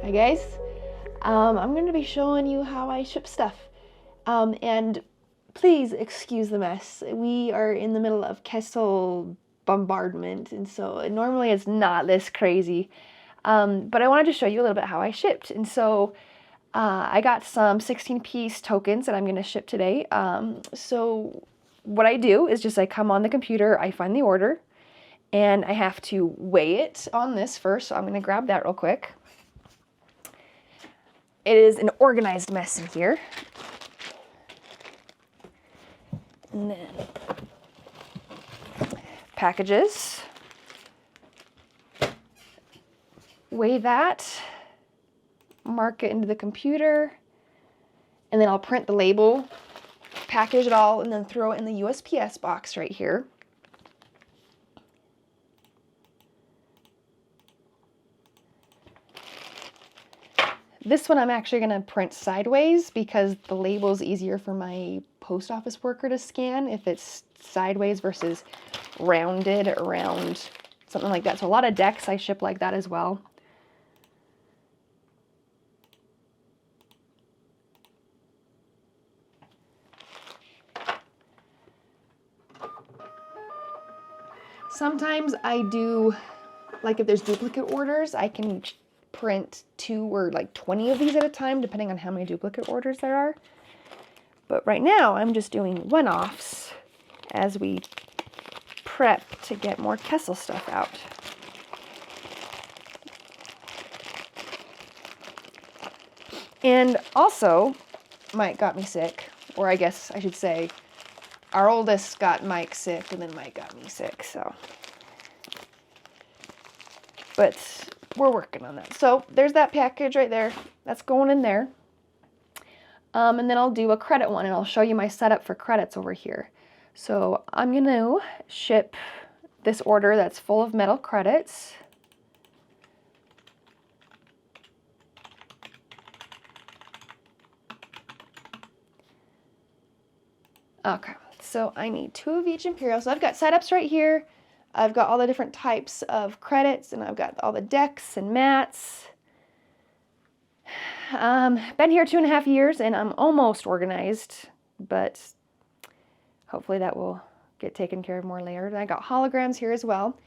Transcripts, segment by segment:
Hi guys, I'm going to be showing you how I ship stuff, and please excuse the mess. We are in the middle of Kessel bombardment, and so normally it's not this crazy, but I wanted to show you a little bit how I shipped. And so I got some 16-piece tokens that I'm going to ship today. So what I do is just I come on the computer, I find the order, and I have to weigh it on this first, so I'm going to grab that real quick. It is an organized mess in here. And then packages. Weigh that, mark it into the computer, and then I'll print the label, package it all, and then throw it in the USPS box right here. This one I'm actually going to print sideways because the label is easier for my post office worker to scan if it's sideways versus rounded around, something like that. So a lot of decks I ship like that as well. Sometimes I do, like if there's duplicate orders, I can print 2 or like 20 of these at a time, depending on how many duplicate orders there are. But right now, I'm just doing one-offs as we prep to get more Kessel stuff out. And also, Mike got me sick, or I guess I should say, our oldest got Mike sick, and then Mike got me sick, so. But we're working on that. So there's that package right there. That's going in there. And then I'll do a credit one, and I'll show you my setup for credits over here. So I'm going to ship this order that's full of metal credits. Okay, so I need 2 of each Imperial. So I've got setups right here. I've got all the different types of credits, and I've got all the decks and mats. Been here 2.5 years, and I'm almost organized, but hopefully that will get taken care of more later. And I got holograms here as well.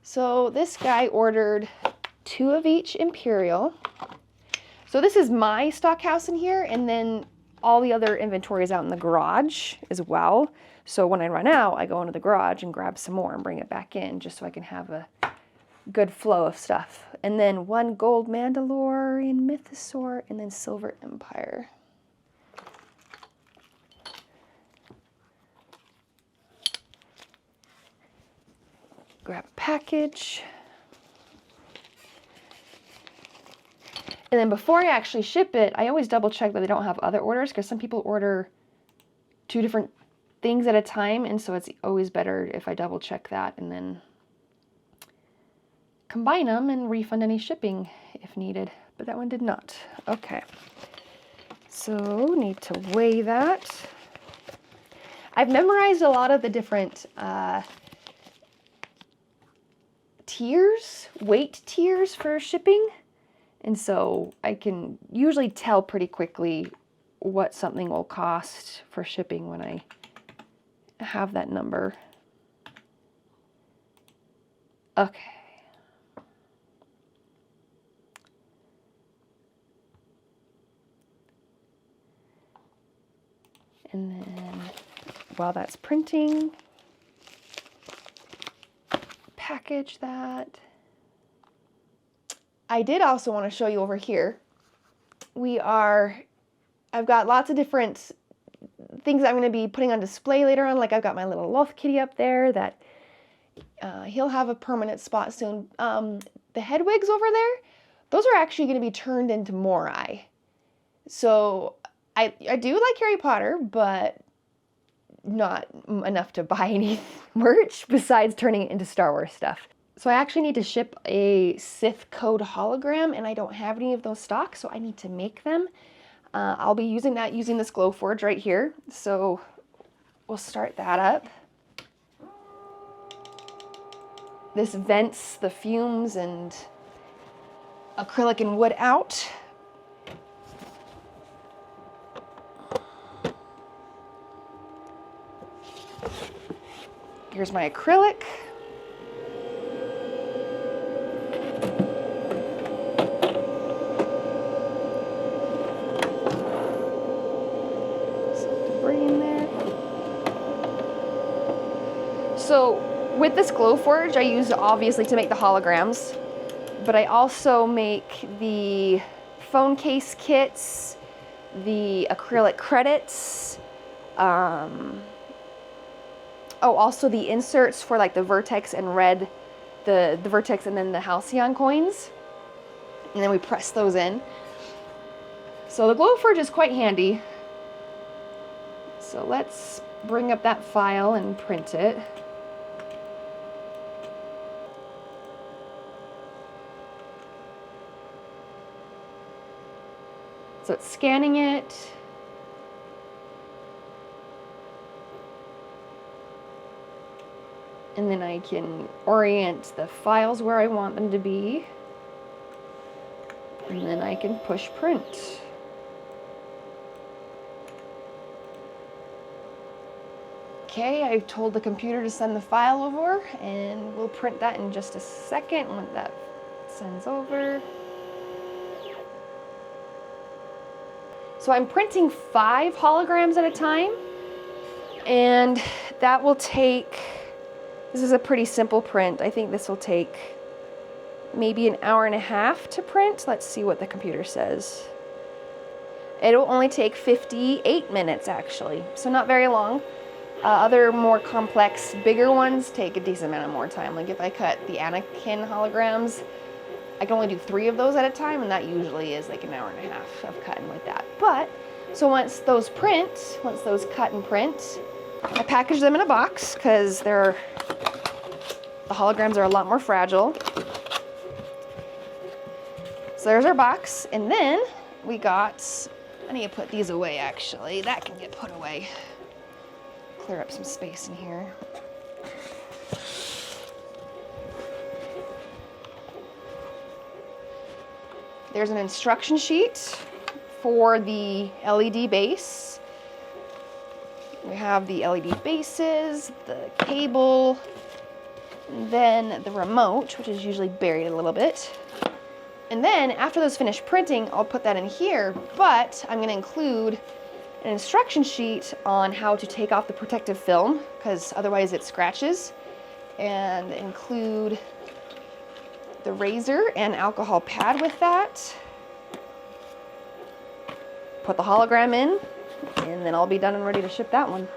So this guy ordered 2 of each Imperial. So this is my stock house in here, and then all the other inventory is out in the garage as well. So when I run out, I go into the garage and grab some more and bring it back in just so I can have a good flow of stuff. And then 1 gold Mandalorian Mythosaur, and then silver Empire. Grab a package. And then before I actually ship it, I always double check that they don't have other orders, because some people order 2 different things at a time, and so it's always better if I double check that and then combine them and refund any shipping if needed. But that one did not. Okay, so need to weigh that. I've memorized a lot of the different tiers, weight tiers for shipping, and so I can usually tell pretty quickly what something will cost for shipping when I have that number. Okay. And then while that's printing, package that. I did also want to show you over here. I've got lots of different things I'm going to be putting on display later on. Like I've got my little Loth kitty up there that he'll have a permanent spot soon. The Hedwigs over there, those are actually going to be turned into Morai. So I do like Harry Potter, but not enough to buy any merch besides turning it into Star Wars stuff. So I actually need to ship a Sith code hologram, and I don't have any of those stock, so I need to make them. I'll be using this Glowforge right here. So we'll start that up. this vents the fumes and acrylic and wood out. Here's my acrylic. Some debris in there. So with this Glowforge, I use obviously to make the holograms, but I also make the phone case kits, the acrylic credits, also the inserts for like the Vertex and red, the Vertex and then the Halcyon coins. And then we press those in. So the Glowforge is quite handy. So let's bring up that file and print it. So it's scanning it. And then I can orient the files where I want them to be. And then I can push print. Okay, I've told the computer to send the file over, and we'll print that in just a second when that sends over. So I'm printing 5 holograms at a time, and that will take, this is a pretty simple print. I think this will take maybe an hour and a half to print. Let's see what the computer says. It'll only take 58 minutes actually, so not very long. Other more complex, bigger ones take a decent amount of more time. Like if I cut the Anakin holograms, I can only do 3 of those at a time, and that usually is like an hour and a half of cutting with that. But, so once those cut and print, I package them in a box because the holograms are a lot more fragile. So there's our box, and then we got, I need to put these away actually. That can get put away. Clear up some space in here. There's an instruction sheet for the LED base. We have the LED bases, the cable, and then the remote, which is usually buried a little bit. And then after those finish printing, I'll put that in here, but I'm gonna include an instruction sheet on how to take off the protective film, because otherwise it scratches, and include the razor and alcohol pad with that. Put the hologram in, and then I'll be done and ready to ship that one.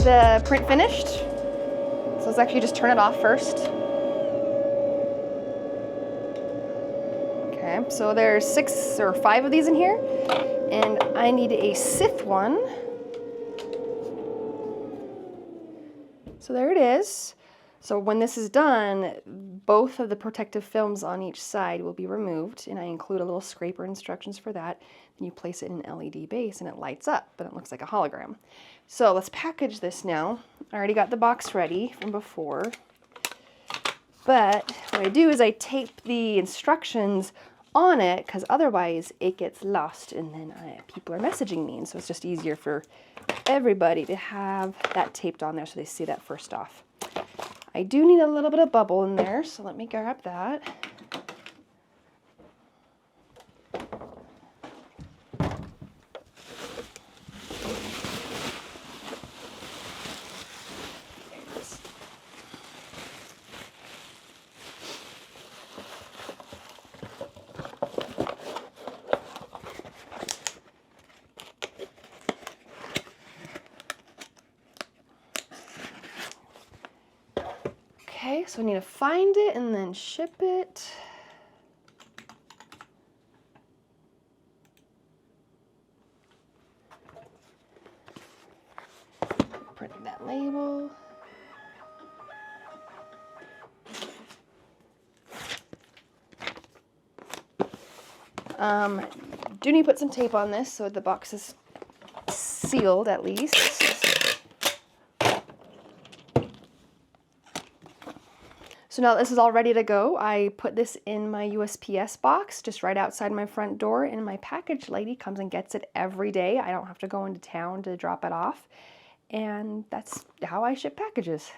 The print finished, so let's actually just turn it off first. Okay, so there's 6 or 5 of these in here, and I need a Sith one. So there it is. So when this is done, both of the protective films on each side will be removed, and I include a little scraper instructions for that. Then you place it in an LED base and it lights up, but it looks like a hologram. So let's package this now. I already got the box ready from before, but what I do is I tape the instructions on it, because otherwise it gets lost and then people are messaging me, and so it's just easier for everybody to have that taped on there so they see that first off. I do need a little bit of bubble in there, so let me grab that. Okay, so I need to find it and then ship it. label. Do need to put some tape on this so the box is sealed at least. So now this is all ready to go. I put this in my USPS box just right outside my front door, and my package lady comes and gets it every day. I don't have to go into town to drop it off. And that's how I ship packages.